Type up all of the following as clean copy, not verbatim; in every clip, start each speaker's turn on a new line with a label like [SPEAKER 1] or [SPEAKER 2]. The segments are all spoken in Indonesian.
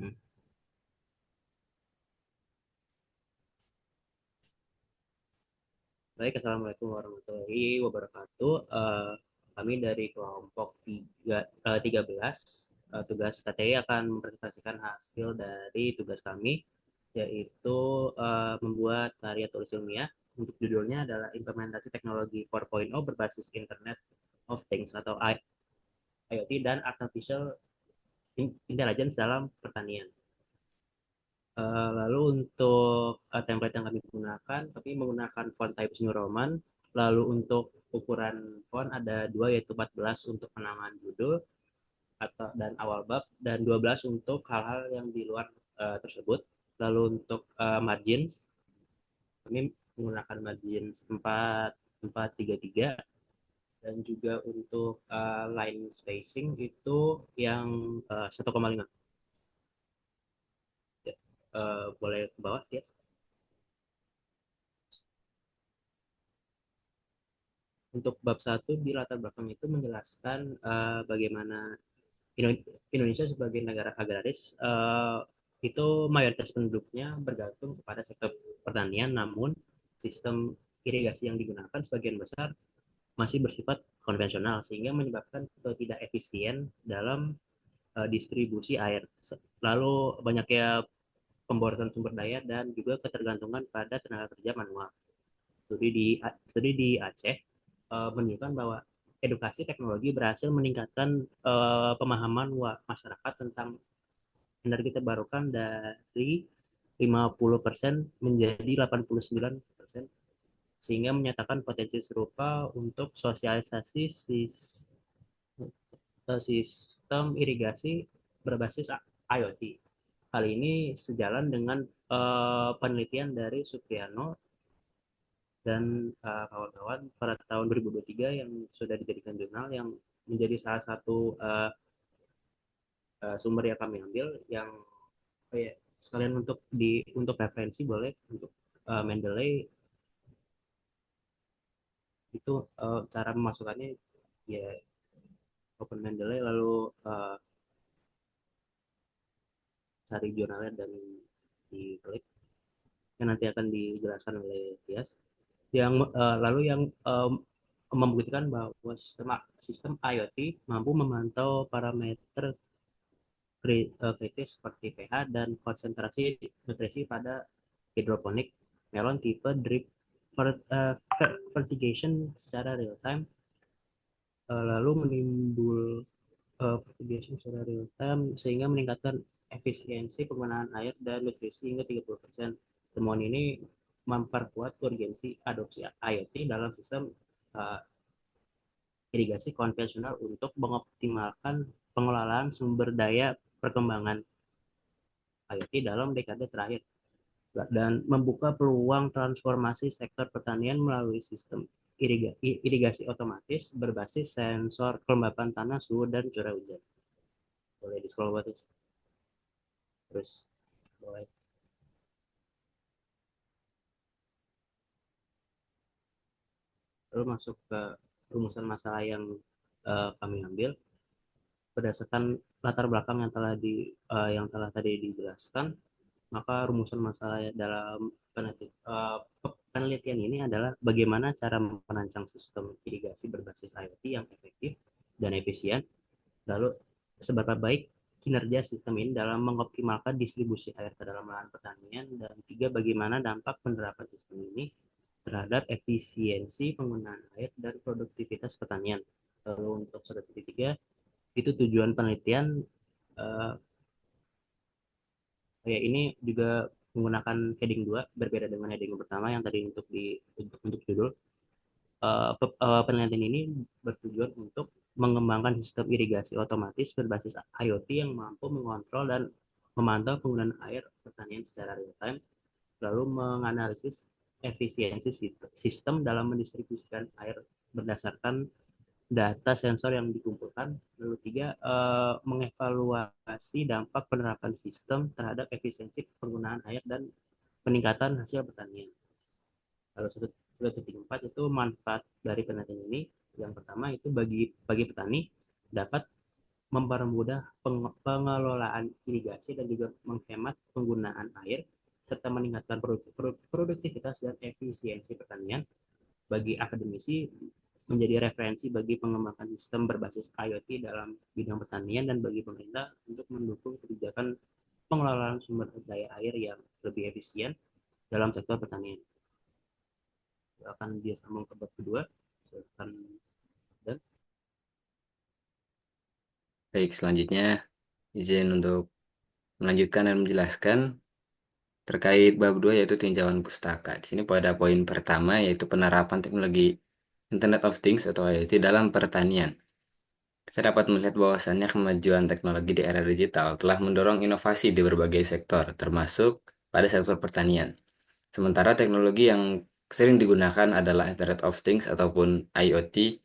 [SPEAKER 1] Hmm. Baik, Assalamualaikum warahmatullahi wabarakatuh. Kami dari kelompok 13, tugas KTI akan mempresentasikan hasil dari tugas kami, yaitu membuat karya tulis ilmiah. Untuk judulnya adalah implementasi teknologi 4.0 berbasis Internet of Things atau IoT dan Artificial Intelligence dalam pertanian. Lalu untuk template yang kami gunakan, kami menggunakan font type New Roman. Lalu untuk ukuran font ada dua, yaitu 14 untuk penambahan judul atau dan awal bab, dan 12 untuk hal-hal yang di luar tersebut. Lalu untuk margins, kami menggunakan margins 4 4 3 3, dan juga untuk line spacing itu yang 1,5. Ya, boleh ke bawah ya. Untuk bab satu di latar belakang itu menjelaskan bagaimana Indonesia sebagai negara agraris itu mayoritas penduduknya bergantung kepada sektor pertanian, namun sistem irigasi yang digunakan sebagian besar masih bersifat konvensional sehingga menyebabkan tidak efisien dalam distribusi air. Lalu banyaknya pemborosan sumber daya dan juga ketergantungan pada tenaga kerja manual. Studi di Aceh menunjukkan bahwa edukasi teknologi berhasil meningkatkan pemahaman masyarakat tentang energi terbarukan dari 50% menjadi 89%, sehingga menyatakan potensi serupa untuk sosialisasi sistem irigasi berbasis IoT. Hal ini sejalan dengan penelitian dari Supriano dan kawan-kawan pada tahun 2023 yang sudah dijadikan jurnal, yang menjadi salah satu sumber yang kami ambil, yang sekalian untuk referensi boleh untuk Mendeley itu cara memasukkannya ya, open Mendeley lalu cari jurnalnya dan diklik, yang nanti akan dijelaskan oleh Tias, yang lalu yang membuktikan bahwa sistem IoT mampu memantau parameter kritis seperti pH dan konsentrasi nutrisi pada hidroponik melon tipe drip fertigation secara real time. Lalu menimbul fertigation secara real time sehingga meningkatkan efisiensi penggunaan air dan nutrisi hingga 30%. Temuan ini memperkuat urgensi adopsi IoT dalam sistem uh, irigasi konvensional untuk mengoptimalkan pengelolaan sumber daya perkembangan IoT dalam dekade terakhir, dan membuka peluang transformasi sektor pertanian melalui sistem irigasi otomatis berbasis sensor kelembapan tanah, suhu, dan curah hujan. Boleh di scroll bawah terus, boleh. Lalu masuk ke rumusan masalah yang kami ambil berdasarkan latar belakang yang telah tadi dijelaskan. Maka rumusan masalah dalam penelitian ini adalah bagaimana cara merancang sistem irigasi berbasis IoT yang efektif dan efisien. Lalu seberapa baik kinerja sistem ini dalam mengoptimalkan distribusi air ke dalam lahan pertanian. Dan tiga, bagaimana dampak penerapan sistem ini terhadap efisiensi penggunaan air dan produktivitas pertanian. Lalu untuk 1.3 itu tujuan penelitian. eh, Ya, ini juga menggunakan heading 2 berbeda dengan heading yang pertama yang tadi untuk judul. Penelitian ini bertujuan untuk mengembangkan sistem irigasi otomatis berbasis IoT yang mampu mengontrol dan memantau penggunaan air pertanian secara real time, lalu menganalisis efisiensi sistem dalam mendistribusikan air berdasarkan data sensor yang dikumpulkan. Lalu tiga, mengevaluasi dampak penerapan sistem terhadap efisiensi penggunaan air dan peningkatan hasil pertanian. Lalu satu tiga empat itu manfaat dari penelitian ini. Yang pertama itu bagi petani dapat mempermudah pengelolaan irigasi dan juga menghemat penggunaan air serta meningkatkan produktivitas dan efisiensi pertanian. Bagi akademisi, menjadi referensi bagi pengembangan sistem berbasis IoT dalam bidang pertanian dan bagi pemerintah untuk mendukung kebijakan pengelolaan sumber daya air yang lebih efisien dalam sektor pertanian. Akan dia sambung ke bab kedua. Silakan. Dan
[SPEAKER 2] Baik, selanjutnya izin untuk melanjutkan dan menjelaskan terkait bab 2 yaitu tinjauan pustaka. Di sini pada poin pertama yaitu penerapan teknologi Internet of Things atau IoT dalam pertanian. Saya dapat melihat bahwasannya kemajuan teknologi di era digital telah mendorong inovasi di berbagai sektor, termasuk pada sektor pertanian. Sementara teknologi yang sering digunakan adalah Internet of Things ataupun IoT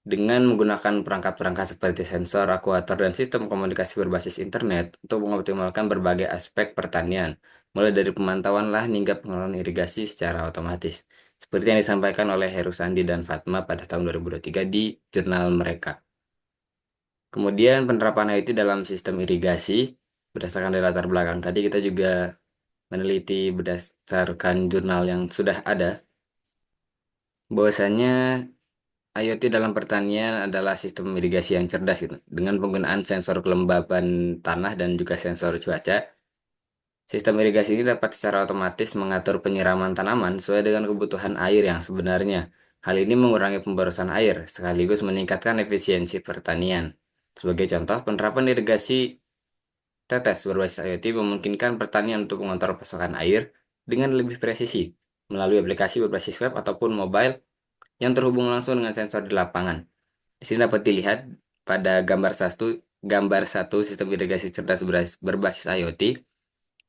[SPEAKER 2] dengan menggunakan perangkat-perangkat seperti sensor, aktuator, dan sistem komunikasi berbasis internet untuk mengoptimalkan berbagai aspek pertanian, mulai dari pemantauan lahan hingga pengelolaan irigasi secara otomatis. Seperti yang disampaikan oleh Heru Sandi dan Fatma pada tahun 2023 di jurnal mereka. Kemudian penerapan IoT dalam sistem irigasi, berdasarkan dari latar belakang tadi kita juga meneliti berdasarkan jurnal yang sudah ada, bahwasannya IoT dalam pertanian adalah sistem irigasi yang cerdas gitu. Dengan penggunaan sensor kelembaban tanah dan juga sensor cuaca, sistem irigasi ini dapat secara otomatis mengatur penyiraman tanaman sesuai dengan kebutuhan air yang sebenarnya. Hal ini mengurangi pemborosan air, sekaligus meningkatkan efisiensi pertanian. Sebagai contoh, penerapan irigasi tetes berbasis IoT memungkinkan pertanian untuk mengontrol pasokan air dengan lebih presisi melalui aplikasi berbasis web ataupun mobile yang terhubung langsung dengan sensor di lapangan. Di sini dapat dilihat pada gambar satu sistem irigasi cerdas berbasis IoT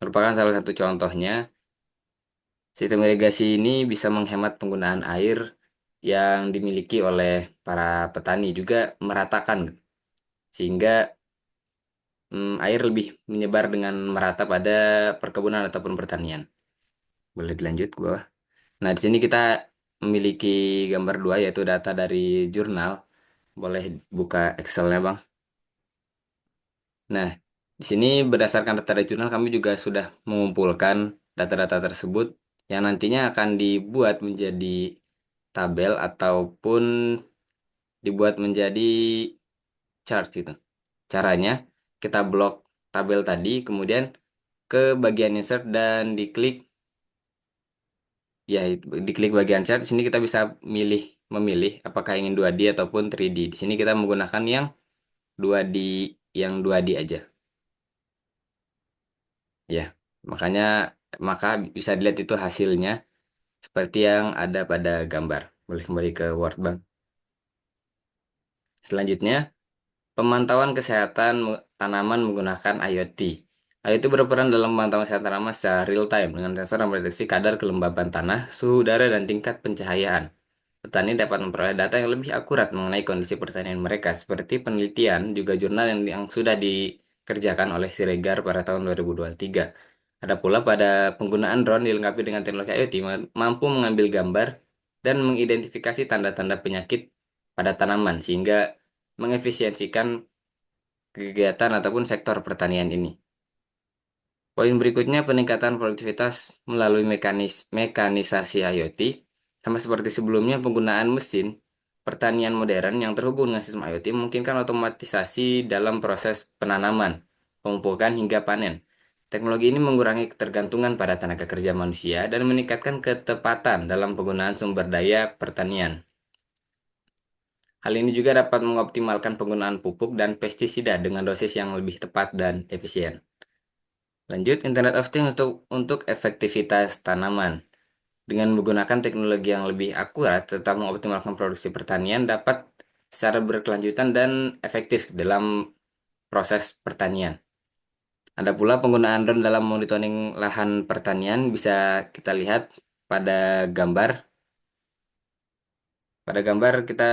[SPEAKER 2] merupakan salah satu contohnya. Sistem irigasi ini bisa menghemat penggunaan air yang dimiliki oleh para petani juga meratakan sehingga air lebih menyebar dengan merata pada perkebunan ataupun pertanian. Boleh dilanjut ke bawah. Nah, di sini kita memiliki gambar dua yaitu data dari jurnal. Boleh buka Excel-nya, Bang. Nah, di sini berdasarkan data dari jurnal kami juga sudah mengumpulkan data-data tersebut yang nantinya akan dibuat menjadi tabel ataupun dibuat menjadi chart gitu. Caranya kita blok tabel tadi, kemudian ke bagian insert dan diklik bagian chart. Di sini kita bisa memilih apakah ingin 2D ataupun 3D. Di sini kita menggunakan yang 2D yang 2D aja. Ya, makanya maka bisa dilihat itu hasilnya seperti yang ada pada gambar. Boleh kembali ke Word, Bang. Selanjutnya, pemantauan kesehatan tanaman menggunakan IoT. IoT berperan dalam pemantauan kesehatan tanaman secara real time dengan sensor yang mendeteksi kadar kelembaban tanah, suhu udara, dan tingkat pencahayaan. Petani dapat memperoleh data yang lebih akurat mengenai kondisi pertanian mereka, seperti penelitian juga jurnal yang sudah dikerjakan oleh Siregar pada tahun 2023. Ada pula pada penggunaan drone dilengkapi dengan teknologi IoT mampu mengambil gambar dan mengidentifikasi tanda-tanda penyakit pada tanaman sehingga mengefisiensikan kegiatan ataupun sektor pertanian ini. Poin berikutnya peningkatan produktivitas melalui mekanisasi IoT. Sama seperti sebelumnya penggunaan mesin pertanian modern yang terhubung dengan sistem IoT memungkinkan otomatisasi dalam proses penanaman, pemupukan hingga panen. Teknologi ini mengurangi ketergantungan pada tenaga kerja manusia dan meningkatkan ketepatan dalam penggunaan sumber daya pertanian. Hal ini juga dapat mengoptimalkan penggunaan pupuk dan pestisida dengan dosis yang lebih tepat dan efisien. Lanjut, Internet of Things untuk efektivitas tanaman. Dengan menggunakan teknologi yang lebih akurat serta mengoptimalkan produksi pertanian dapat secara berkelanjutan dan efektif dalam proses pertanian. Ada pula penggunaan drone dalam monitoring lahan pertanian bisa kita lihat pada gambar. Pada gambar kita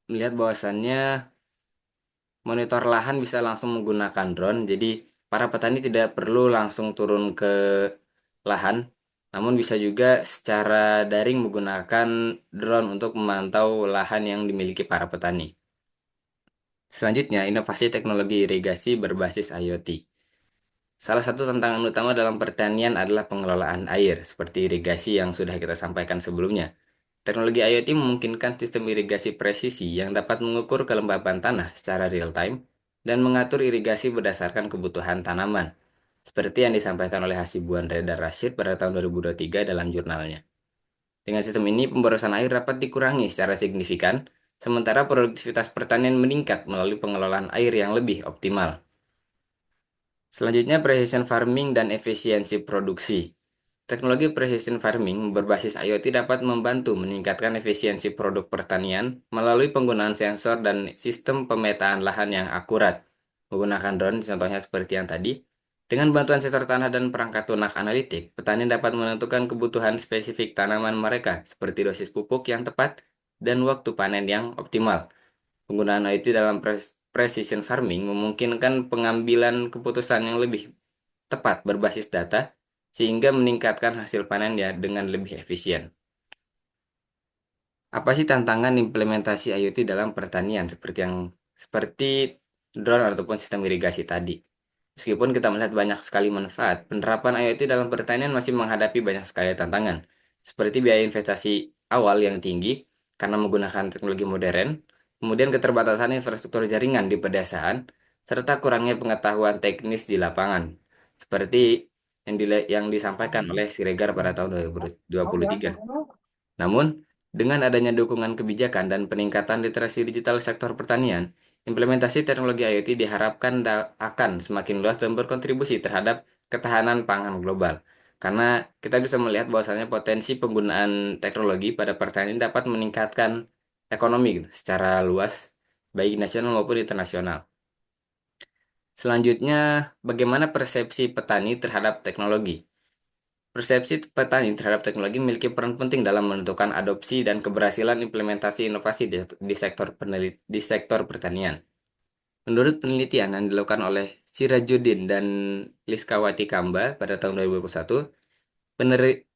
[SPEAKER 2] melihat bahwasannya monitor lahan bisa langsung menggunakan drone. Jadi para petani tidak perlu langsung turun ke lahan, namun bisa juga secara daring menggunakan drone untuk memantau lahan yang dimiliki para petani. Selanjutnya, inovasi teknologi irigasi berbasis IoT. Salah satu tantangan utama dalam pertanian adalah pengelolaan air, seperti irigasi yang sudah kita sampaikan sebelumnya. Teknologi IoT memungkinkan sistem irigasi presisi yang dapat mengukur kelembapan tanah secara real-time dan mengatur irigasi berdasarkan kebutuhan tanaman, seperti yang disampaikan oleh Hasibuan Redar Rashid pada tahun 2023 dalam jurnalnya. Dengan sistem ini, pemborosan air dapat dikurangi secara signifikan, sementara produktivitas pertanian meningkat melalui pengelolaan air yang lebih optimal. Selanjutnya, precision farming dan efisiensi produksi. Teknologi precision farming berbasis IoT dapat membantu meningkatkan efisiensi produk pertanian melalui penggunaan sensor dan sistem pemetaan lahan yang akurat. Menggunakan drone, contohnya seperti yang tadi. Dengan bantuan sensor tanah dan perangkat lunak analitik, petani dapat menentukan kebutuhan spesifik tanaman mereka, seperti dosis pupuk yang tepat dan waktu panen yang optimal. Penggunaan IoT dalam precision farming memungkinkan pengambilan keputusan yang lebih tepat berbasis data, sehingga meningkatkan hasil panen ya dengan lebih efisien. Apa sih tantangan implementasi IoT dalam pertanian seperti drone ataupun sistem irigasi tadi? Meskipun kita melihat banyak sekali manfaat, penerapan IoT dalam pertanian masih menghadapi banyak sekali tantangan, seperti biaya investasi awal yang tinggi karena menggunakan teknologi modern, kemudian keterbatasan infrastruktur jaringan di pedesaan, serta kurangnya pengetahuan teknis di lapangan, seperti yang disampaikan oleh Siregar pada tahun 2023. Namun, dengan adanya dukungan kebijakan dan peningkatan literasi digital sektor pertanian, implementasi teknologi IoT diharapkan akan semakin luas dan berkontribusi terhadap ketahanan pangan global. Karena kita bisa melihat bahwasannya potensi penggunaan teknologi pada pertanian dapat meningkatkan ekonomi gitu, secara luas, baik nasional maupun internasional. Selanjutnya, bagaimana persepsi petani terhadap teknologi? Persepsi petani terhadap teknologi memiliki peran penting dalam menentukan adopsi dan keberhasilan implementasi inovasi di sektor pertanian. Menurut penelitian yang dilakukan oleh Sirajuddin dan Liskawati Kamba pada tahun 2021,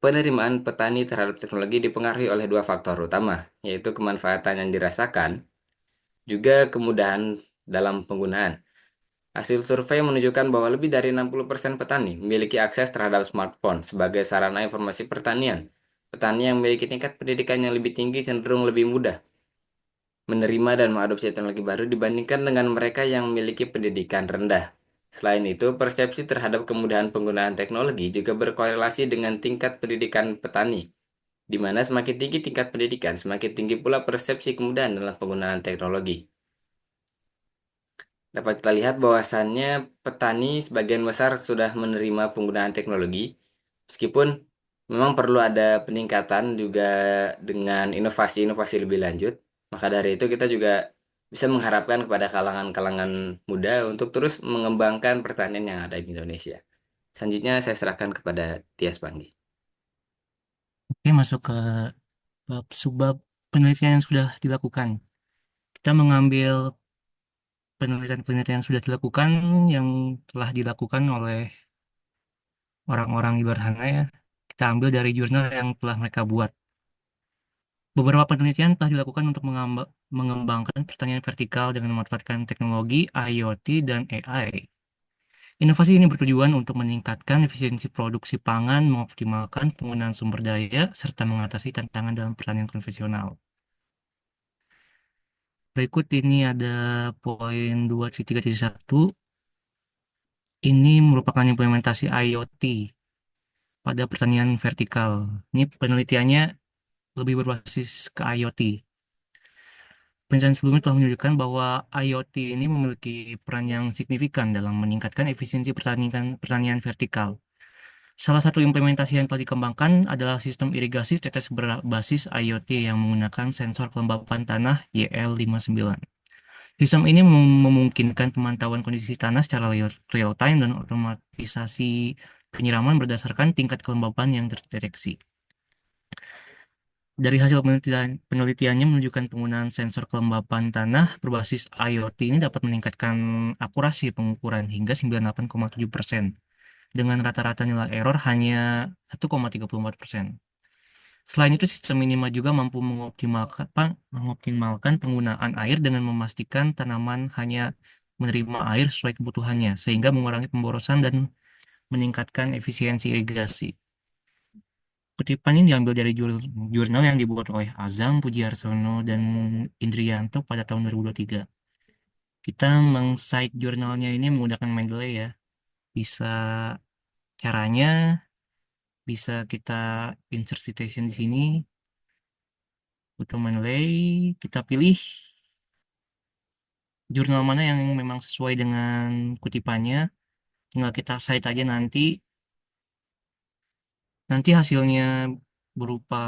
[SPEAKER 2] penerimaan petani terhadap teknologi dipengaruhi oleh dua faktor utama, yaitu kemanfaatan yang dirasakan, juga kemudahan dalam penggunaan. Hasil survei menunjukkan bahwa lebih dari 60% petani memiliki akses terhadap smartphone sebagai sarana informasi pertanian. Petani yang memiliki tingkat pendidikan yang lebih tinggi cenderung lebih mudah menerima dan mengadopsi teknologi baru dibandingkan dengan mereka yang memiliki pendidikan rendah. Selain itu, persepsi terhadap kemudahan penggunaan teknologi juga berkorelasi dengan tingkat pendidikan petani, di mana semakin tinggi tingkat pendidikan, semakin tinggi pula persepsi kemudahan dalam penggunaan teknologi. Dapat kita lihat bahwasannya petani sebagian besar sudah menerima penggunaan teknologi, meskipun memang perlu ada peningkatan juga dengan inovasi-inovasi lebih lanjut. Maka dari itu kita juga bisa mengharapkan kepada kalangan-kalangan muda untuk terus mengembangkan pertanian yang ada di Indonesia. Selanjutnya saya serahkan kepada Tias Panggi.
[SPEAKER 3] Oke, masuk ke bab subbab penelitian yang sudah dilakukan. Kita mengambil penelitian-penelitian yang sudah dilakukan, yang telah dilakukan oleh orang-orang di luar sana ya. Kita ambil dari jurnal yang telah mereka buat. Beberapa penelitian telah dilakukan untuk mengembangkan pertanian vertikal dengan memanfaatkan teknologi IoT dan AI. Inovasi ini bertujuan untuk meningkatkan efisiensi produksi pangan, mengoptimalkan penggunaan sumber daya, serta mengatasi tantangan dalam pertanian konvensional. Berikut ini ada poin 2.3.1. Ini merupakan implementasi IoT pada pertanian vertikal. Ini penelitiannya lebih berbasis ke IoT. Penelitian sebelumnya telah menunjukkan bahwa IoT ini memiliki peran yang signifikan dalam meningkatkan efisiensi pertanian vertikal. Salah satu implementasi yang telah dikembangkan adalah sistem irigasi tetes berbasis IoT yang menggunakan sensor kelembapan tanah YL59. Sistem ini memungkinkan pemantauan kondisi tanah secara real time dan otomatisasi penyiraman berdasarkan tingkat kelembapan yang terdeteksi. Dari hasil penelitiannya menunjukkan penggunaan sensor kelembapan tanah berbasis IoT ini dapat meningkatkan akurasi pengukuran hingga 98,7% dengan rata-rata nilai error hanya 1,34%. Selain itu, sistem ini juga mampu mengoptimalkan penggunaan air dengan memastikan tanaman hanya menerima air sesuai kebutuhannya, sehingga mengurangi pemborosan dan meningkatkan efisiensi irigasi. Kutipan ini diambil dari jurnal yang dibuat oleh Azam, Pujiarsono, dan Indrianto pada tahun 2023. Kita meng-cite jurnalnya ini menggunakan Mendeley ya. Bisa caranya, bisa kita insert citation di sini. Untuk Mendeley, kita pilih jurnal mana yang memang sesuai dengan kutipannya. Tinggal kita cite aja nanti. Nanti hasilnya berupa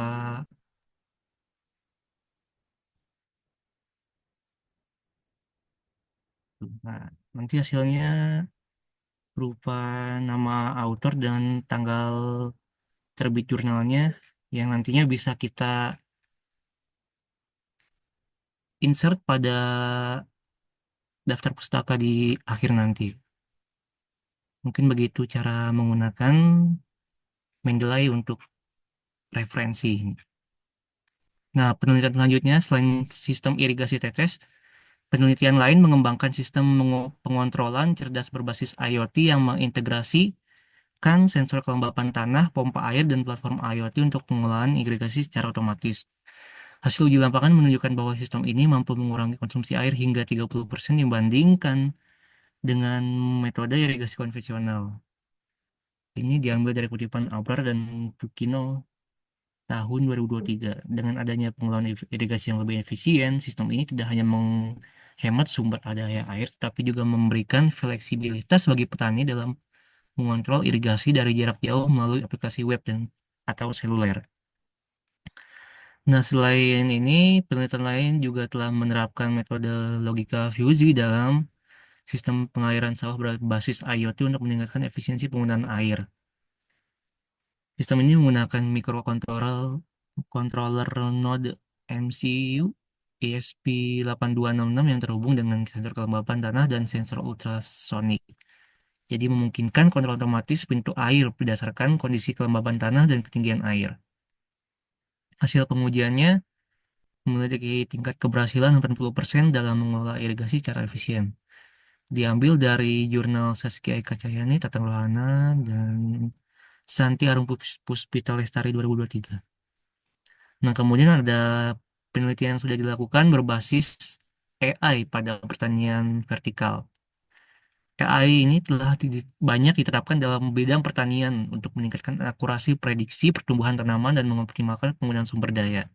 [SPEAKER 3] nah, nanti hasilnya berupa nama author dan tanggal terbit jurnalnya yang nantinya bisa kita insert pada daftar pustaka di akhir nanti. Mungkin begitu cara menggunakan Mendeley untuk referensi. Nah, penelitian selanjutnya selain sistem irigasi tetes, penelitian lain mengembangkan sistem pengontrolan cerdas berbasis IoT yang mengintegrasikan sensor kelembapan tanah, pompa air, dan platform IoT untuk pengolahan irigasi secara otomatis. Hasil uji lapangan menunjukkan bahwa sistem ini mampu mengurangi konsumsi air hingga 30% dibandingkan dengan metode irigasi konvensional. Ini diambil dari kutipan Abrar dan Tukino tahun 2023. Dengan adanya pengelolaan irigasi yang lebih efisien, sistem ini tidak hanya menghemat sumber daya air, tapi juga memberikan fleksibilitas bagi petani dalam mengontrol irigasi dari jarak jauh melalui aplikasi web dan atau seluler. Nah, selain ini, penelitian lain juga telah menerapkan metode logika fusi dalam sistem pengairan sawah berbasis IoT untuk meningkatkan efisiensi penggunaan air. Sistem ini menggunakan microcontroller controller node MCU ESP8266 yang terhubung dengan sensor kelembapan tanah dan sensor ultrasonik. Jadi memungkinkan kontrol otomatis pintu air berdasarkan kondisi kelembapan tanah dan ketinggian air. Hasil pengujiannya memiliki tingkat keberhasilan 80% dalam mengelola irigasi secara efisien. Diambil dari jurnal Saskia Eka Cahyani, Tata Rohana, dan Santi Arum Puspita Lestari 2023. Nah, kemudian ada penelitian yang sudah dilakukan berbasis AI pada pertanian vertikal. AI ini telah banyak diterapkan dalam bidang pertanian untuk meningkatkan akurasi prediksi pertumbuhan tanaman dan mengoptimalkan penggunaan sumber daya.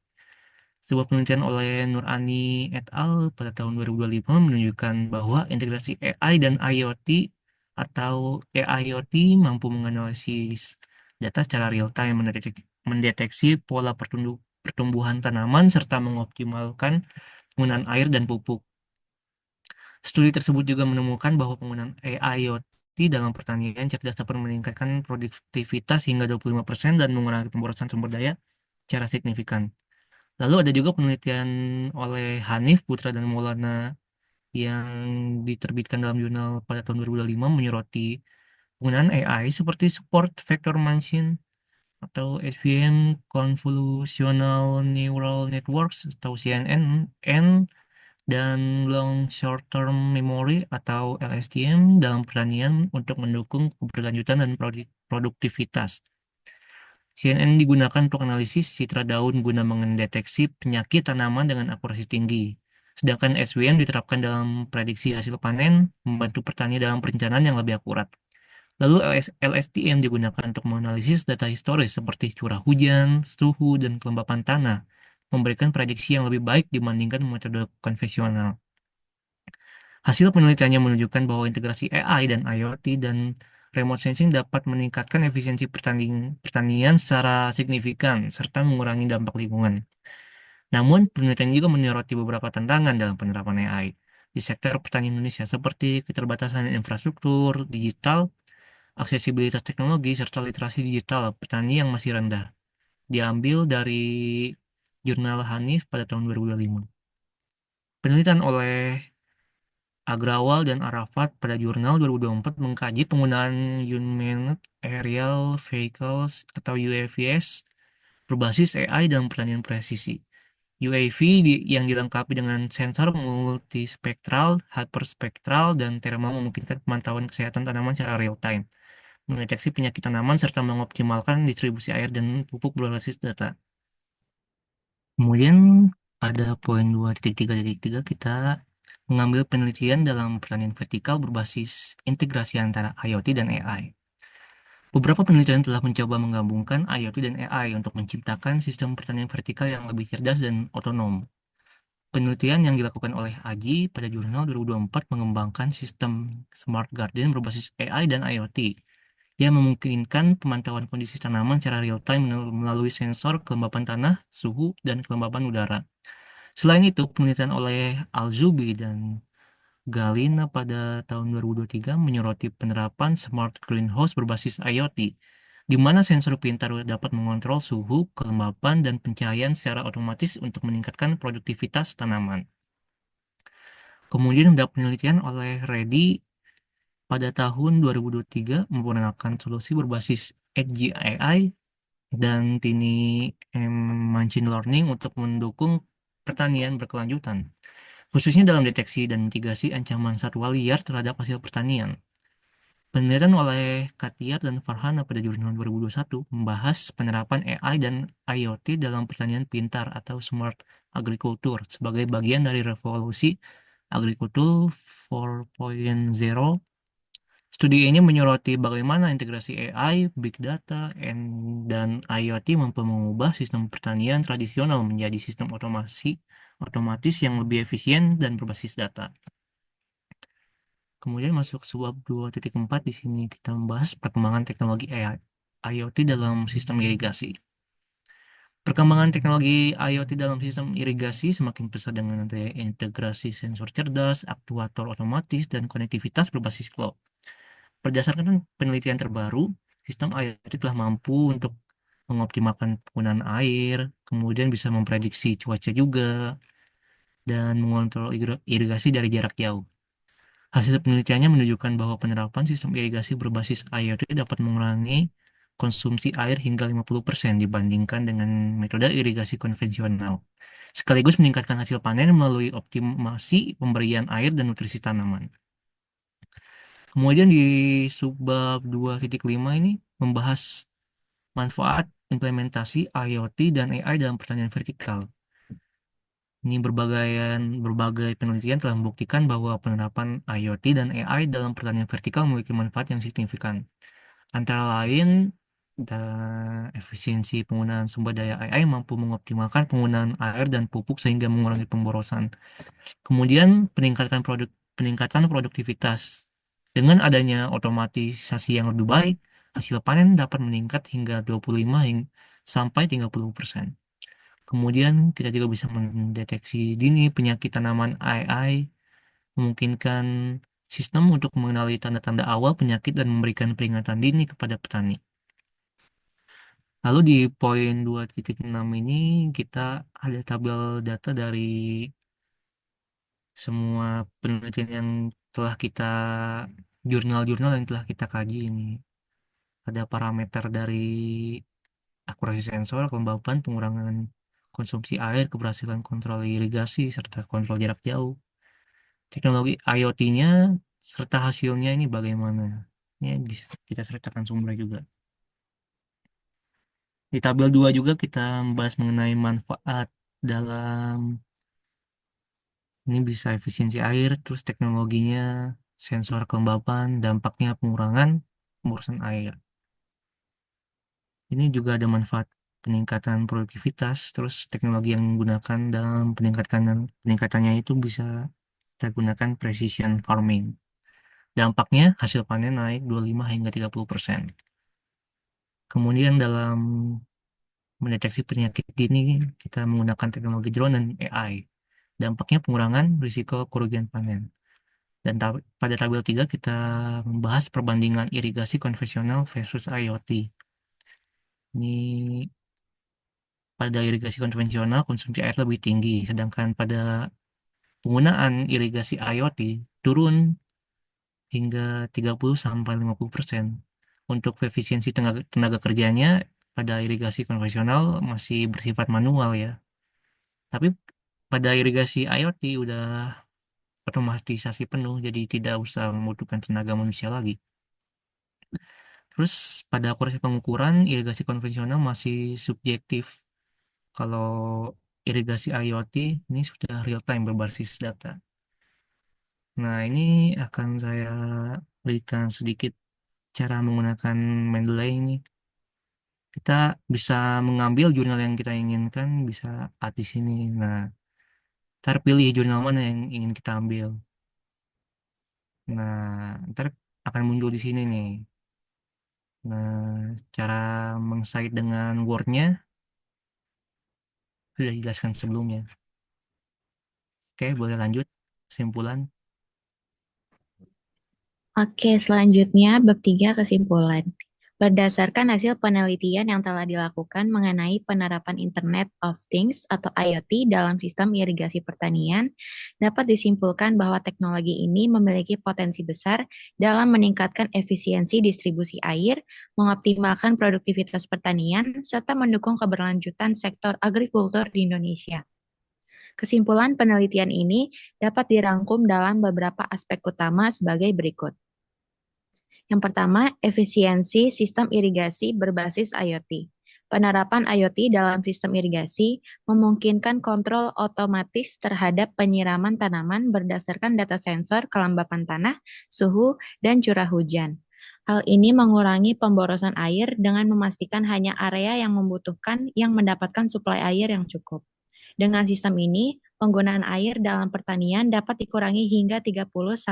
[SPEAKER 3] Sebuah penelitian oleh Nurani et al. Pada tahun 2025 menunjukkan bahwa integrasi AI dan IoT atau AIoT mampu menganalisis data secara real-time, mendeteksi pola pertumbuhan tanaman, serta mengoptimalkan penggunaan air dan pupuk. Studi tersebut juga menemukan bahwa penggunaan AIoT dalam pertanian cerdas dapat meningkatkan produktivitas hingga 25% dan mengurangi pemborosan sumber daya secara signifikan. Lalu ada juga penelitian oleh Hanif Putra dan Maulana yang diterbitkan dalam jurnal pada tahun 2005 menyoroti penggunaan AI seperti support vector machine atau SVM Convolutional Neural Networks atau CNN dan Long Short Term Memory atau LSTM dalam pertanian untuk mendukung keberlanjutan dan produktivitas. CNN digunakan untuk analisis citra daun guna mendeteksi penyakit tanaman dengan akurasi tinggi. Sedangkan SWM diterapkan dalam prediksi hasil panen, membantu petani dalam perencanaan yang lebih akurat. Lalu LSTM digunakan untuk menganalisis data historis seperti curah hujan, suhu, dan kelembapan tanah, memberikan prediksi yang lebih baik dibandingkan metode konvensional. Hasil penelitiannya menunjukkan bahwa integrasi AI dan IoT dan remote sensing dapat meningkatkan efisiensi pertanian secara signifikan serta mengurangi dampak lingkungan. Namun, penelitian juga menyoroti beberapa tantangan dalam penerapan AI di sektor pertanian Indonesia seperti keterbatasan infrastruktur digital, aksesibilitas teknologi, serta literasi digital petani yang masih rendah. Diambil dari jurnal Hanif pada tahun 2005. Penelitian oleh Agrawal dan Arafat pada jurnal 2024 mengkaji penggunaan Unmanned Aerial Vehicles atau UAVs berbasis AI dalam pertanian presisi. UAV yang dilengkapi dengan sensor multispektral, hyperspektral, dan thermal memungkinkan pemantauan kesehatan tanaman secara real time, mendeteksi penyakit tanaman, serta mengoptimalkan distribusi air dan pupuk berbasis data. Kemudian ada poin 2.3.3 kita mengambil penelitian dalam pertanian vertikal berbasis integrasi antara IoT dan AI. Beberapa penelitian telah mencoba menggabungkan IoT dan AI untuk menciptakan sistem pertanian vertikal yang lebih cerdas dan otonom. Penelitian yang dilakukan oleh Aji pada jurnal 2024 mengembangkan sistem Smart Garden berbasis AI dan IoT yang memungkinkan pemantauan kondisi tanaman secara real-time melalui sensor kelembapan tanah, suhu, dan kelembapan udara. Selain itu, penelitian oleh Al-Zubi dan Galina pada tahun 2023 menyoroti penerapan smart greenhouse berbasis IoT, di mana sensor pintar dapat mengontrol suhu, kelembapan, dan pencahayaan secara otomatis untuk meningkatkan produktivitas tanaman. Kemudian ada penelitian oleh Reddy pada tahun 2023 menggunakan solusi berbasis Edge AI dan Tiny Machine Learning untuk mendukung pertanian berkelanjutan, khususnya dalam deteksi dan mitigasi ancaman satwa liar terhadap hasil pertanian. Penelitian oleh Katia dan Farhana pada jurnal 2021 membahas penerapan AI dan IoT dalam pertanian pintar atau smart agriculture sebagai bagian dari revolusi agrikultur 4.0. Studi ini menyoroti bagaimana integrasi AI, big data, dan IoT mampu mengubah sistem pertanian tradisional menjadi sistem otomatis yang lebih efisien dan berbasis data. Kemudian masuk suap 2.4, di sini kita membahas perkembangan teknologi AI, IoT dalam sistem irigasi. Perkembangan teknologi IoT dalam sistem irigasi semakin pesat dengan adanya integrasi sensor cerdas, aktuator otomatis, dan konektivitas berbasis cloud. Berdasarkan penelitian terbaru, sistem IoT telah mampu untuk mengoptimalkan penggunaan air, kemudian bisa memprediksi cuaca juga, dan mengontrol irigasi dari jarak jauh. Hasil penelitiannya menunjukkan bahwa penerapan sistem irigasi berbasis IoT dapat mengurangi konsumsi air hingga 50% dibandingkan dengan metode irigasi konvensional, sekaligus meningkatkan hasil panen melalui optimasi pemberian air dan nutrisi tanaman. Kemudian di subbab 2.5 ini membahas manfaat implementasi IoT dan AI dalam pertanian vertikal. Ini berbagai penelitian telah membuktikan bahwa penerapan IoT dan AI dalam pertanian vertikal memiliki manfaat yang signifikan. Antara lain, efisiensi penggunaan sumber daya AI mampu mengoptimalkan penggunaan air dan pupuk sehingga mengurangi pemborosan. Kemudian peningkatan produktivitas. Dengan adanya otomatisasi yang lebih baik, hasil panen dapat meningkat hingga 25 sampai 30%. Kemudian kita juga bisa mendeteksi dini penyakit tanaman AI, memungkinkan sistem untuk mengenali tanda-tanda awal penyakit dan memberikan peringatan dini kepada petani. Lalu di poin 2.6 ini kita ada tabel data dari semua penelitian yang telah kita jurnal-jurnal yang telah kita kaji ini. Ada parameter dari akurasi sensor, kelembapan, pengurangan konsumsi air, keberhasilan kontrol irigasi, serta kontrol jarak jauh. Teknologi IoT-nya serta hasilnya ini bagaimana? Ini bisa kita sertakan sumbernya juga. Di tabel 2 juga kita membahas mengenai manfaat dalam ini bisa efisiensi air, terus teknologinya, sensor kelembapan, dampaknya pengurangan pemborosan air. Ini juga ada manfaat peningkatan produktivitas, terus teknologi yang digunakan dalam peningkatannya itu bisa kita gunakan precision farming. Dampaknya hasil panen naik 25 hingga 30%. Kemudian dalam mendeteksi penyakit dini kita menggunakan teknologi drone dan AI. Dampaknya pengurangan risiko kerugian panen. Dan pada tabel 3 kita membahas perbandingan irigasi konvensional versus IoT. Ini pada irigasi konvensional konsumsi air lebih tinggi, sedangkan pada penggunaan irigasi IoT turun hingga 30 sampai 50%. Untuk efisiensi tenaga kerjanya pada irigasi konvensional masih bersifat manual ya. Tapi pada irigasi IoT udah otomatisasi penuh, jadi tidak usah membutuhkan tenaga manusia lagi. Terus pada akurasi pengukuran, irigasi konvensional masih subjektif. Kalau irigasi IoT ini sudah real time berbasis data. Nah, ini akan saya berikan sedikit cara menggunakan Mendeley ini. Kita bisa mengambil jurnal yang kita inginkan, bisa add di sini. Nah, ntar pilih jurnal mana yang ingin kita ambil. Nah, ntar akan muncul di sini nih. Nah, cara meng-cite dengan Word-nya sudah dijelaskan sebelumnya. Oke, boleh lanjut. Kesimpulan.
[SPEAKER 4] Oke, selanjutnya bab 3 kesimpulan. Berdasarkan hasil penelitian yang telah dilakukan mengenai penerapan Internet of Things atau IoT dalam sistem irigasi pertanian, dapat disimpulkan bahwa teknologi ini memiliki potensi besar dalam meningkatkan efisiensi distribusi air, mengoptimalkan produktivitas pertanian, serta mendukung keberlanjutan sektor agrikultur di Indonesia. Kesimpulan penelitian ini dapat dirangkum dalam beberapa aspek utama sebagai berikut. Yang pertama, efisiensi sistem irigasi berbasis IoT. Penerapan IoT dalam sistem irigasi memungkinkan kontrol otomatis terhadap penyiraman tanaman berdasarkan data sensor kelembapan tanah, suhu, dan curah hujan. Hal ini mengurangi pemborosan air dengan memastikan hanya area yang membutuhkan yang mendapatkan suplai air yang cukup. Dengan sistem ini, penggunaan air dalam pertanian dapat dikurangi hingga 30-50%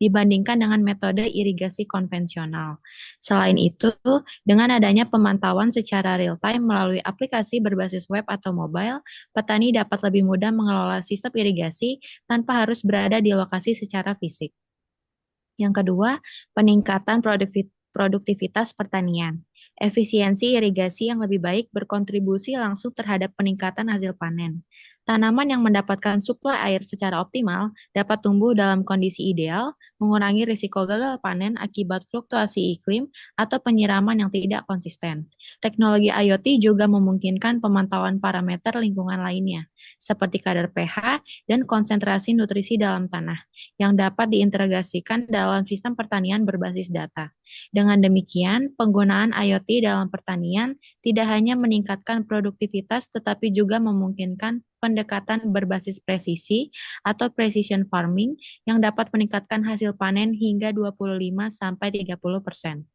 [SPEAKER 4] dibandingkan dengan metode irigasi konvensional. Selain itu, dengan adanya pemantauan secara real-time melalui aplikasi berbasis web atau mobile, petani dapat lebih mudah mengelola sistem irigasi tanpa harus berada di lokasi secara fisik. Yang kedua, peningkatan produktivitas pertanian. Efisiensi irigasi yang lebih baik berkontribusi langsung terhadap peningkatan hasil panen. Tanaman yang mendapatkan suplai air secara optimal dapat tumbuh dalam kondisi ideal, mengurangi risiko gagal panen akibat fluktuasi iklim atau penyiraman yang tidak konsisten. Teknologi IoT juga memungkinkan pemantauan parameter lingkungan lainnya, seperti kadar pH dan konsentrasi nutrisi dalam tanah, yang dapat diintegrasikan dalam sistem pertanian berbasis data. Dengan demikian, penggunaan IoT dalam pertanian tidak hanya meningkatkan produktivitas tetapi juga memungkinkan pendekatan berbasis presisi atau precision farming yang dapat meningkatkan hasil panen hingga 25-30%.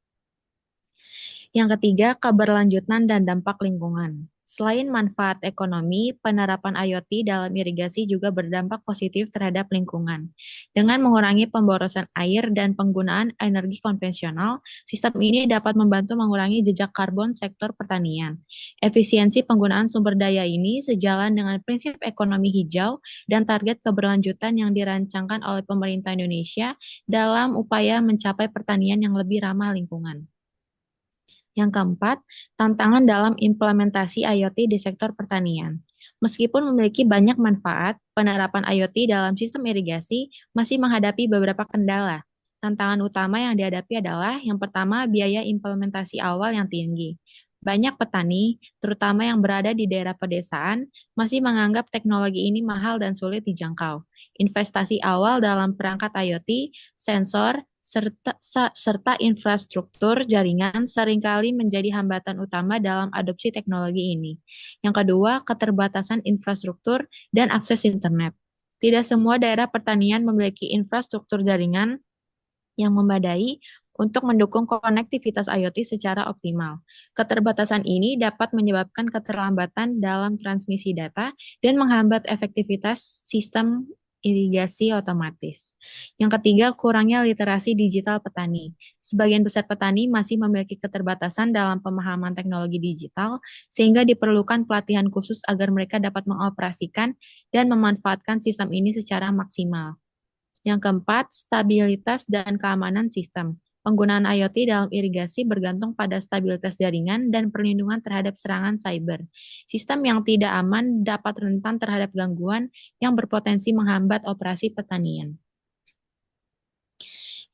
[SPEAKER 4] Yang ketiga, keberlanjutan dan dampak lingkungan. Selain manfaat ekonomi, penerapan IoT dalam irigasi juga berdampak positif terhadap lingkungan. Dengan mengurangi pemborosan air dan penggunaan energi konvensional, sistem ini dapat membantu mengurangi jejak karbon sektor pertanian. Efisiensi penggunaan sumber daya ini sejalan dengan prinsip ekonomi hijau dan target keberlanjutan yang dirancangkan oleh pemerintah Indonesia dalam upaya mencapai pertanian yang lebih ramah lingkungan. Yang keempat, tantangan dalam implementasi IoT di sektor pertanian. Meskipun memiliki banyak manfaat, penerapan IoT dalam sistem irigasi masih menghadapi beberapa kendala. Tantangan utama yang dihadapi adalah yang pertama, biaya implementasi awal yang tinggi. Banyak petani, terutama yang berada di daerah pedesaan, masih menganggap teknologi ini mahal dan sulit dijangkau. Investasi awal dalam perangkat IoT, sensor, serta infrastruktur jaringan seringkali menjadi hambatan utama dalam adopsi teknologi ini. Yang kedua, keterbatasan infrastruktur dan akses internet. Tidak semua daerah pertanian memiliki infrastruktur jaringan yang memadai untuk mendukung konektivitas IoT secara optimal. Keterbatasan ini dapat menyebabkan keterlambatan dalam transmisi data dan menghambat efektivitas sistem irigasi otomatis. Yang ketiga, kurangnya literasi digital petani. Sebagian besar petani masih memiliki keterbatasan dalam pemahaman teknologi digital, sehingga diperlukan pelatihan khusus agar mereka dapat mengoperasikan dan memanfaatkan sistem ini secara maksimal. Yang keempat, stabilitas dan keamanan sistem. Penggunaan IoT dalam irigasi bergantung pada stabilitas jaringan dan perlindungan terhadap serangan cyber. Sistem yang tidak aman dapat rentan terhadap gangguan yang berpotensi menghambat operasi pertanian.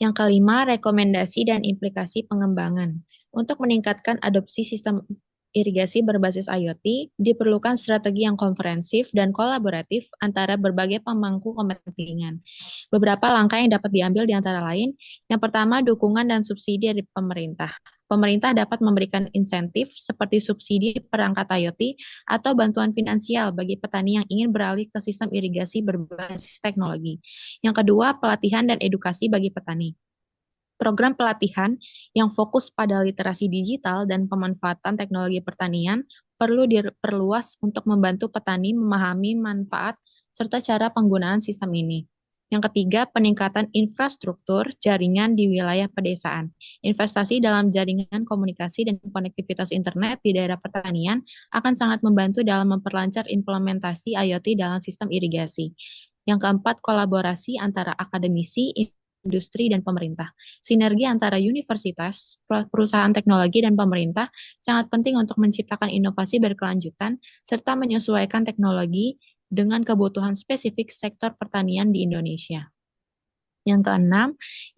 [SPEAKER 4] Yang kelima, rekomendasi dan implikasi pengembangan. Untuk meningkatkan adopsi sistem irigasi berbasis IoT, diperlukan strategi yang komprehensif dan kolaboratif antara berbagai pemangku kepentingan. Beberapa langkah yang dapat diambil di antara lain, yang pertama, dukungan dan subsidi dari pemerintah. Pemerintah dapat memberikan insentif seperti subsidi perangkat IoT atau bantuan finansial bagi petani yang ingin beralih ke sistem irigasi berbasis teknologi. Yang kedua, pelatihan dan edukasi bagi petani. Program pelatihan yang fokus pada literasi digital dan pemanfaatan teknologi pertanian perlu diperluas untuk membantu petani memahami manfaat serta cara penggunaan sistem ini. Yang ketiga, peningkatan infrastruktur jaringan di wilayah pedesaan. Investasi dalam jaringan komunikasi dan konektivitas internet di daerah pertanian akan sangat membantu dalam memperlancar implementasi IoT dalam sistem irigasi. Yang keempat, kolaborasi antara akademisi, industri, dan pemerintah. Sinergi antara universitas, perusahaan teknologi, dan pemerintah sangat penting untuk menciptakan inovasi berkelanjutan serta menyesuaikan teknologi dengan kebutuhan spesifik sektor pertanian di Indonesia. Yang keenam,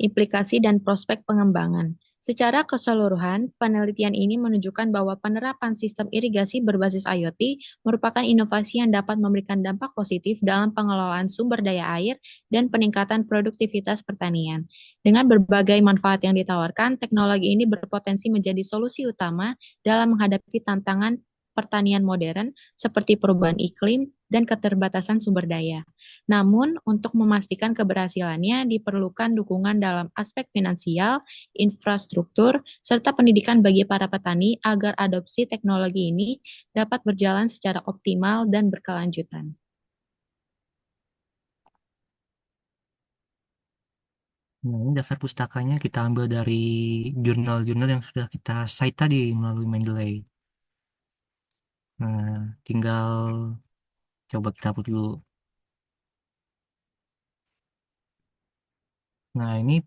[SPEAKER 4] implikasi dan prospek pengembangan. Secara keseluruhan, penelitian ini menunjukkan bahwa penerapan sistem irigasi berbasis IoT merupakan inovasi yang dapat memberikan dampak positif dalam pengelolaan sumber daya air dan peningkatan produktivitas pertanian. Dengan berbagai manfaat yang ditawarkan, teknologi ini berpotensi menjadi solusi utama dalam menghadapi tantangan pertanian modern seperti perubahan iklim dan keterbatasan sumber daya. Namun, untuk memastikan keberhasilannya diperlukan dukungan dalam aspek finansial, infrastruktur, serta pendidikan bagi para petani agar adopsi teknologi ini dapat berjalan secara optimal dan berkelanjutan.
[SPEAKER 3] Nah, ini daftar pustakanya kita ambil dari jurnal-jurnal yang sudah kita cite tadi melalui Mendeley. Nah, tinggal coba kita hapus dulu. Nah, ini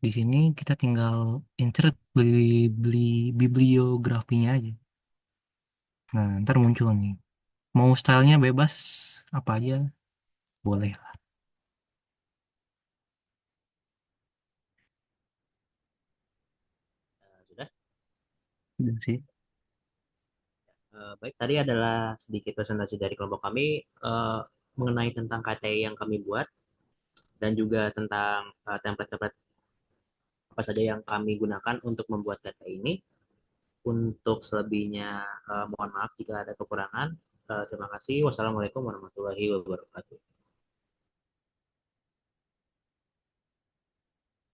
[SPEAKER 3] di sini kita tinggal insert beli bibliografinya aja. Nah, ntar muncul nih. Mau stylenya bebas apa aja boleh lah.
[SPEAKER 1] Sudah.
[SPEAKER 3] Udah sih.
[SPEAKER 1] Baik, tadi adalah sedikit presentasi dari kelompok kami mengenai tentang KTI yang kami buat dan juga tentang template-template apa saja yang kami gunakan untuk membuat KTI ini. Untuk selebihnya, mohon maaf jika ada kekurangan. Terima kasih. Wassalamualaikum warahmatullahi wabarakatuh.